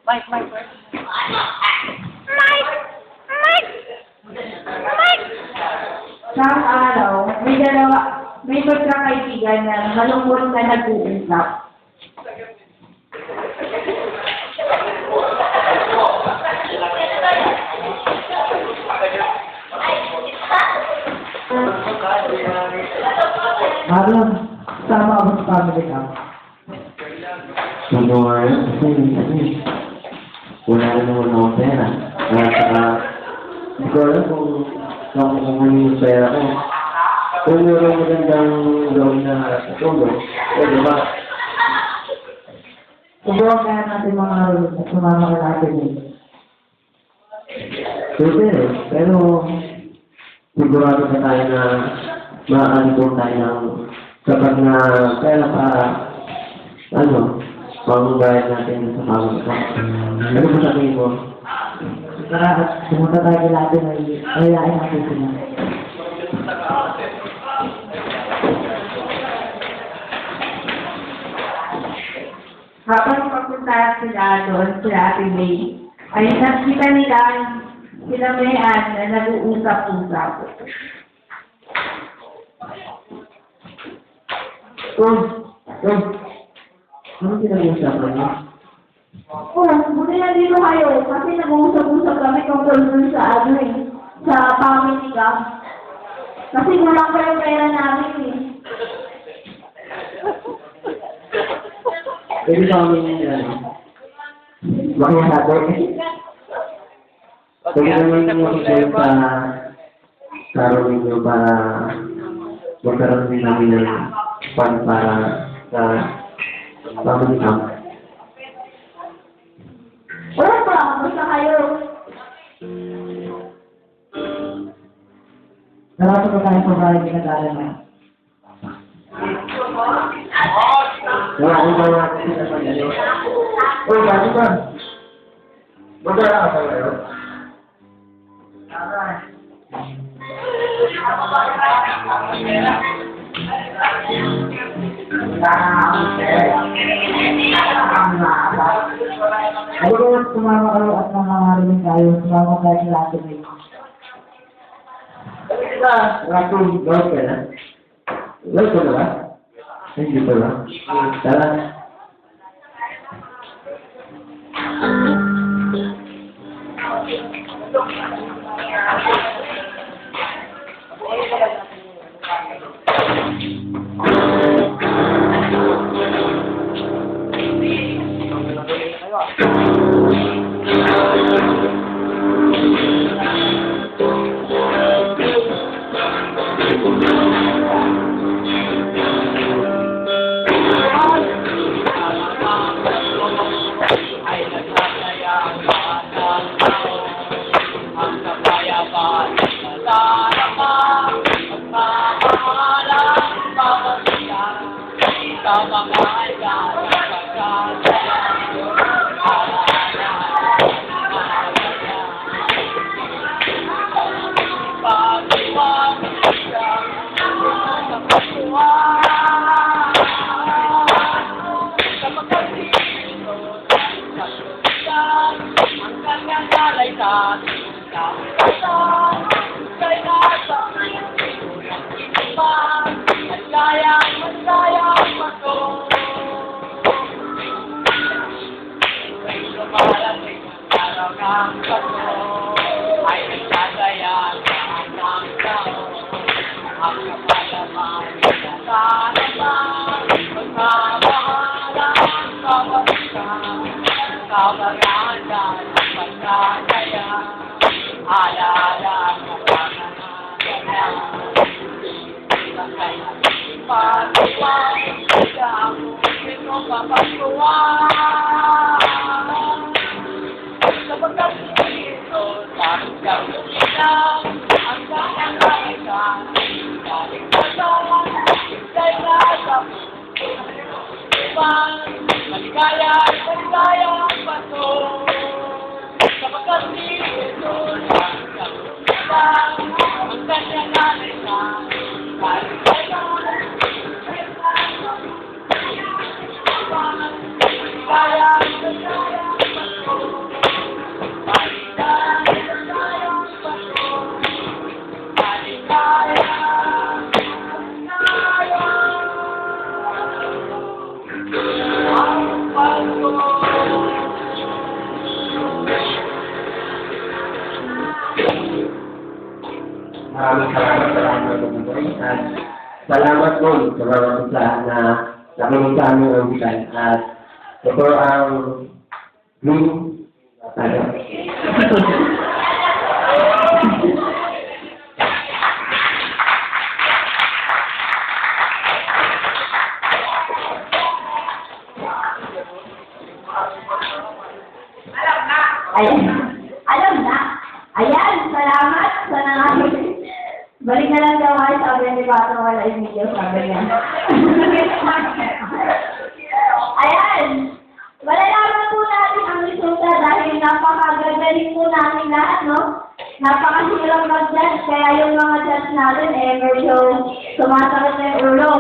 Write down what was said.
Mike, Mike. Isang araw, may magkakaibigan na malungkot na nag-uusap. Marlon, sama ako sa family ka. Ano nga yun? Kasi wala na naman akong pera. At saka, hindi ko alam kung saan ko kung yung pera ko. Kung meron magandang gawin na tulong, pwede ba? Subukan kaya natin mga rules at sumama ka natin eh. Pwede, pero sigurado na tayo na maaantong tayo ng sapat na pera para pangbayad natin sa pamilya ko. Ano ba sabihin mo? Tara at pumunta tayo kay natin ay ayain natin sila. Habang papunta sila doon, sila Ate May, ay nakita nila sila Mayan na nag-uusap-usap. Ano pinag-uusapan niyo? Buti na dito kayo, kasi nag-uusap-usap kami tungkol dun sa sa family ka. Kasi kulang pa yung pera namin eh. Pwede ba kami makihasabi? Pwede naman makisabi sa roaming nyo para magkaroon din namin ng fund para sa family camp. Wala pa, basta kayo. Narapot na tayo sa bahay pinag-aaral na. Wala ba natin sila sa galing? Uy, bakit ba? Magkala ka sa ngayon? Ay ko sumama kayo at nangangaroon tayo, sumama tayo kay natin eh. Rakong gawin ka na? Gawin ko na ba? Hindi pa ba? Tara. maraming salamat sa lahat ng nagbubuhay at salamat po sa mga isa na nakinig sa aming audition at ito ang green Ayan. Alam na. Ayan, salamat sa nangasin. Balik na lang daw kayo, sabi ni Pato, wala yung video, sabi niya. Ayan. Malalaman po natin ang resulta dahil napakagagaling po natin lahat, no? Napakahirap mag-judge, kaya yung mga judge natin, medyo sumasakit na yung ulo.